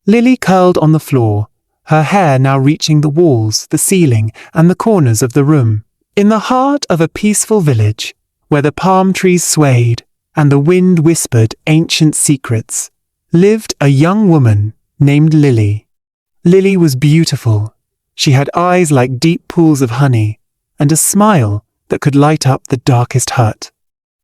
Lily curled on the floor, her hair now reaching the walls, the ceiling, and the corners of the room. In the heart of a peaceful village, where the palm trees swayed and the wind whispered ancient secrets, lived a young woman named Lily. Lily was beautiful. She had eyes like deep pools of honey and a smile that could light up the darkest hut.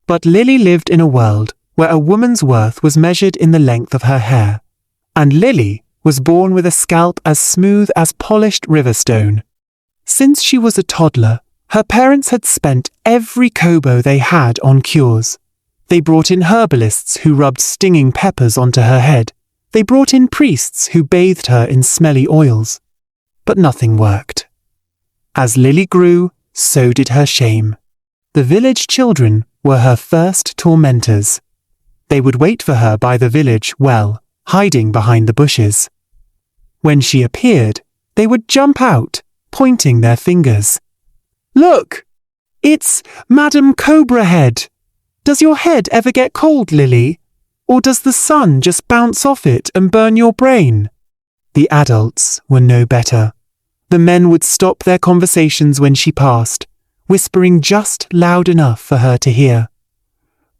But Lily lived in a world where a woman's worth was measured in the length of her hair, and Lily was born with a scalp as smooth as polished river stone. Since she was a toddler, her parents had spent every kobo they had on cures. They brought in herbalists who rubbed stinging peppers onto her head. They brought in priests who bathed her in smelly oils. But nothing worked. As Lily grew, so did her shame. The village children were her first tormentors. They would wait for her by the village well, hiding behind the bushes. When she appeared, they would jump out, pointing their fingers. "Look! It's Madam Cobra Head! Does your head ever get cold, Lily? Or does the sun just bounce off it and burn your brain?" The adults were no better. The men would stop their conversations when she passed, whispering just loud enough for her to hear.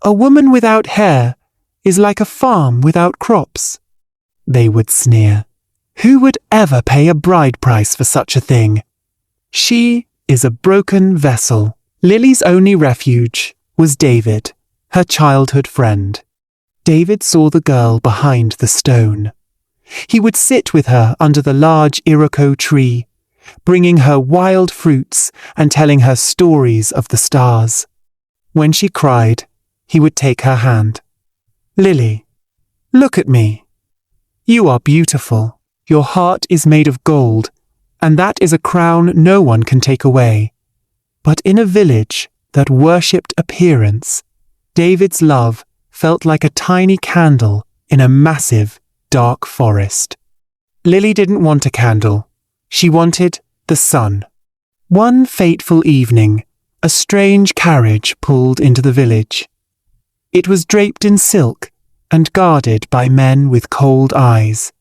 "A woman without hair is like a farm without crops," they would sneer. "Who would ever pay a bride price for such a thing? She is a broken vessel." Lily's only refuge was David, her childhood friend. David saw the girl behind the stone. He would sit with her under the large Iroko tree, bringing her wild fruits and telling her stories of the stars. When she cried, he would take her hand. "Lily, look at me. You are beautiful. Your heart is made of gold, and that is a crown no one can take away." But in a village that worshipped appearance, David's love felt like a tiny candle in a massive, dark forest. Lily didn't want a candle. She wanted the sun. One fateful evening, a strange carriage pulled into the village. It was draped in silk and guarded by men with cold eyes.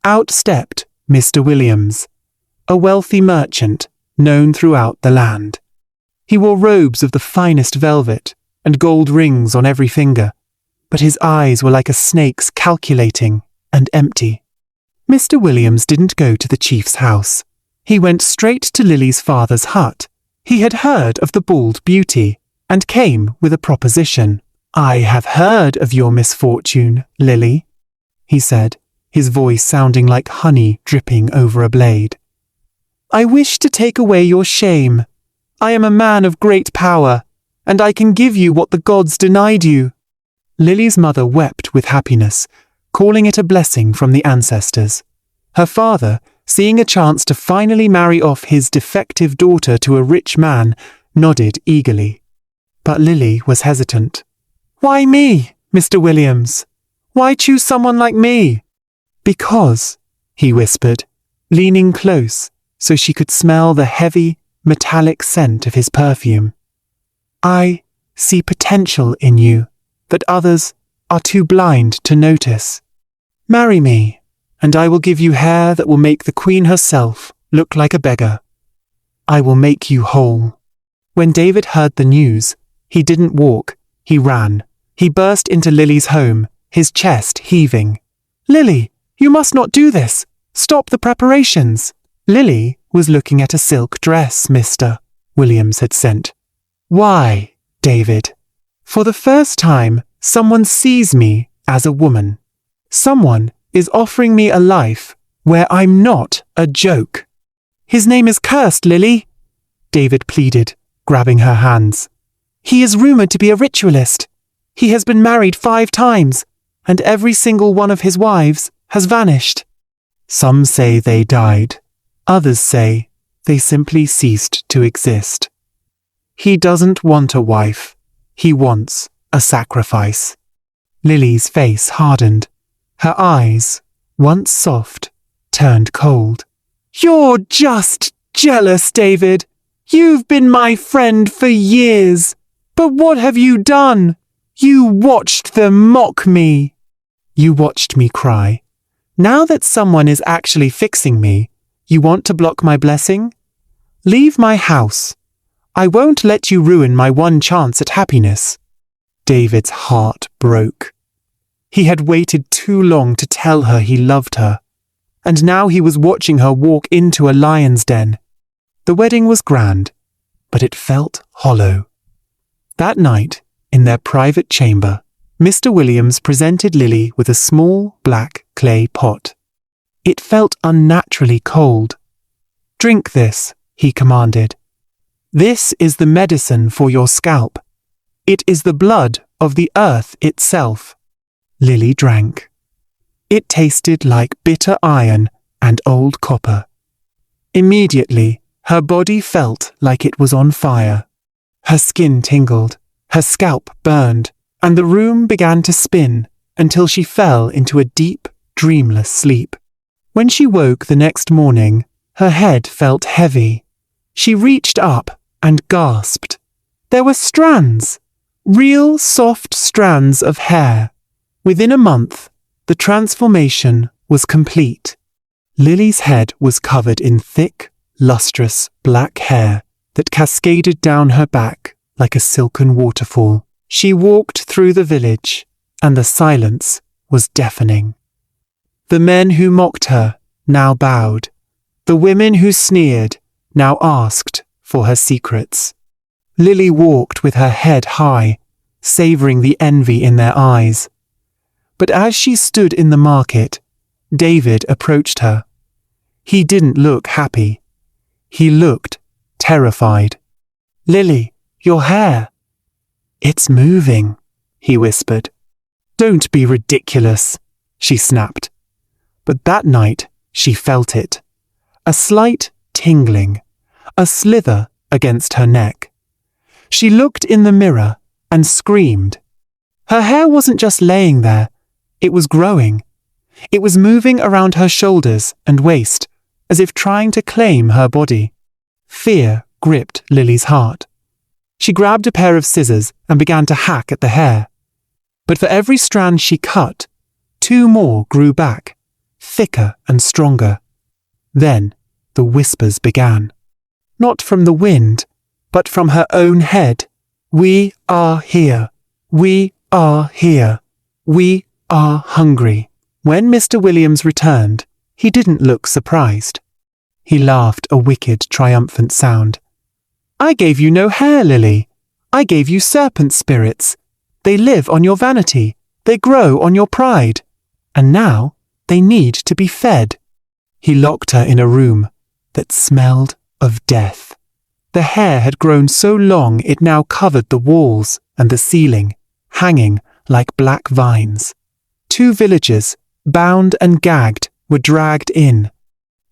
Out stepped Mr. Williams, a wealthy merchant known throughout the land. He wore robes of the finest velvet and gold rings on every finger, but his eyes were like a snake's, calculating and empty. Mr. Williams didn't go to the chief's house. He went straight to Lily's father's hut. He had heard of the bald beauty and came with a proposition. "I have heard of your misfortune, Lily," he said, his voice sounding like honey dripping over a blade. "I wish to take away your shame. I am a man of great power, and I can give you what the gods denied you." Lily's mother wept with happiness, calling it a blessing from the ancestors. Her father, seeing a chance to finally marry off his defective daughter to a rich man, nodded eagerly. But Lily was hesitant. "Why me, Mr. Williams? Why choose someone like me?" "Because," he whispered, leaning close so she could smell the heavy, metallic scent of his perfume. "I see potential in you that others are too blind to notice. Marry me, and I will give you hair that will make the queen herself look like a beggar. I will make you whole." When David heard the news, he didn't walk, he ran. He burst into Lily's home, his chest heaving. "Lily, you must not do this. Stop the preparations." Lily was looking at a silk dress Mr. Williams had sent. "Why, David? For the first time, someone sees me as a woman. Someone is offering me a life where I'm not a joke." "His name is cursed, Lily," David pleaded, grabbing her hands. "He is rumored to be a ritualist. He has been married 5 times, and every single one of his wives has vanished." "Some say they died. Others say they simply ceased to exist. He doesn't want a wife. He wants a sacrifice." Lily's face hardened. Her eyes, once soft, turned cold. "You're just jealous, David. You've been my friend for years. But what have you done? You watched them mock me." "You watched me cry. Now that someone is actually fixing me, you want to block my blessing? Leave my house. I won't let you ruin my one chance at happiness." David's heart broke. He had waited too long to tell her he loved her, and now he was watching her walk into a lion's den. The wedding was grand, but it felt hollow. That night, in their private chamber, Mr. Williams presented Lily with a small black clay pot. It felt unnaturally cold. "Drink this," he commanded. "This is the medicine for your scalp. It is the blood of the earth itself." Lily drank. It tasted like bitter iron and old copper. Immediately, her body felt like it was on fire. Her skin tingled, her scalp burned, and the room began to spin until she fell into a deep, dreamless sleep. When she woke the next morning, her head felt heavy. She reached up and gasped. There were strands, real soft strands of hair. Within a month, the transformation was complete. Lily's head was covered in thick, lustrous black hair that cascaded down her back like a silken waterfall. She walked through the village, and the silence was deafening. The men who mocked her now bowed. The women who sneered now asked for her secrets. Lily walked with her head high, savouring the envy in their eyes. But as she stood in the market, David approached her. He didn't look happy. He looked terrified. "Lily, your hair." "It's moving," he whispered. "Don't be ridiculous," she snapped. But that night she felt it. A slight tingling, a slither against her neck. She looked in the mirror and screamed. Her hair wasn't just laying there. It was growing. It was moving around her shoulders and waist, as if trying to claim her body. Fear gripped Lily's heart. She grabbed a pair of scissors and began to hack at the hair. But for every strand she cut, 2 more grew back, thicker and stronger. Then the whispers began. Not from the wind, but from her own head. "We are here. We are here. We are hungry." When Mr. Williams returned, he didn't look surprised. He laughed a wicked, triumphant sound. "I gave you no hair, Lily. I gave you serpent spirits. They live on your vanity. They grow on your pride. And now they need to be fed." He locked her in a room that smelled of death. The hair had grown so long it now covered the walls and the ceiling, hanging like black vines. 2 villagers, bound and gagged, were dragged in.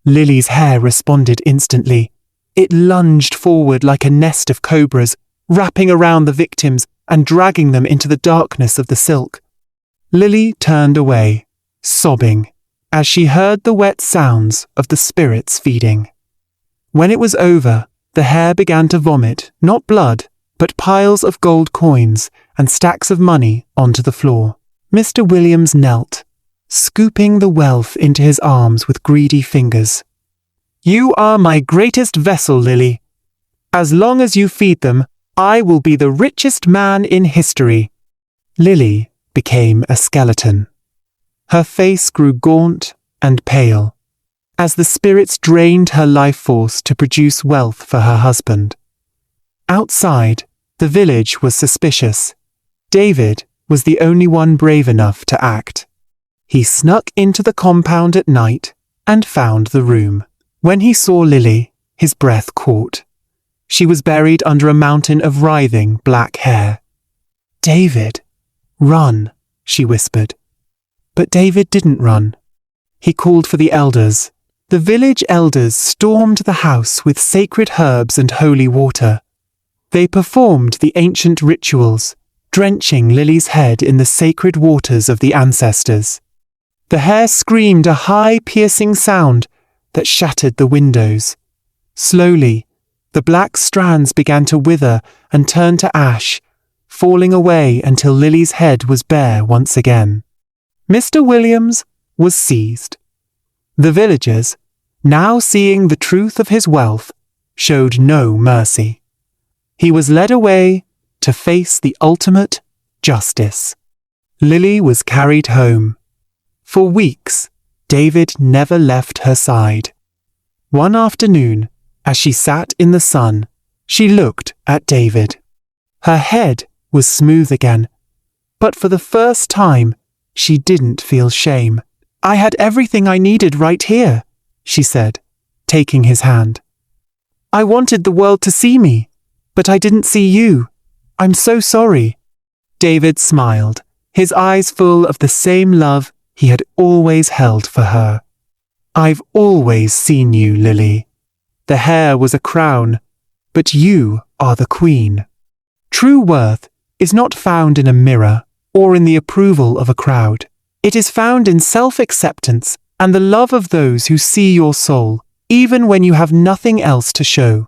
Lily's hair responded instantly. It lunged forward like a nest of cobras, wrapping around the victims and dragging them into the darkness of the silk. Lily turned away, sobbing, as she heard the wet sounds of the spirits feeding. When it was over, the hair began to vomit, not blood, but piles of gold coins and stacks of money onto the floor. Mr. Williams knelt, scooping the wealth into his arms with greedy fingers. "You are my greatest vessel, Lily. As long as you feed them, I will be the richest man in history." Lily became a skeleton. Her face grew gaunt and pale, as the spirits drained her life force to produce wealth for her husband. Outside, the village was suspicious. David was the only one brave enough to act. He snuck into the compound at night and found the room. When he saw Lily, his breath caught. She was buried under a mountain of writhing black hair. "David, run," she whispered. But David didn't run. He called for the elders. The village elders stormed the house with sacred herbs and holy water. They performed the ancient rituals, drenching Lily's head in the sacred waters of the ancestors. The hair screamed a high, piercing sound that shattered the windows. Slowly, the black strands began to wither and turn to ash, falling away until Lily's head was bare once again. Mr. Williams was seized. The villagers, now seeing the truth of his wealth, showed no mercy. He was led away to face the ultimate justice. Lily was carried home. For weeks, David never left her side. One afternoon, as she sat in the sun, she looked at David. Her head was smooth again, but for the first time, she didn't feel shame. "I had everything I needed right here," she said, taking his hand. "I wanted the world to see me, but I didn't see you. I'm so sorry." David smiled, his eyes full of the same love he had always held for her. "I've always seen you, Lily. The hair was a crown, but you are the queen. True worth is not found in a mirror or in the approval of a crowd. It is found in self-acceptance and the love of those who see your soul, even when you have nothing else to show."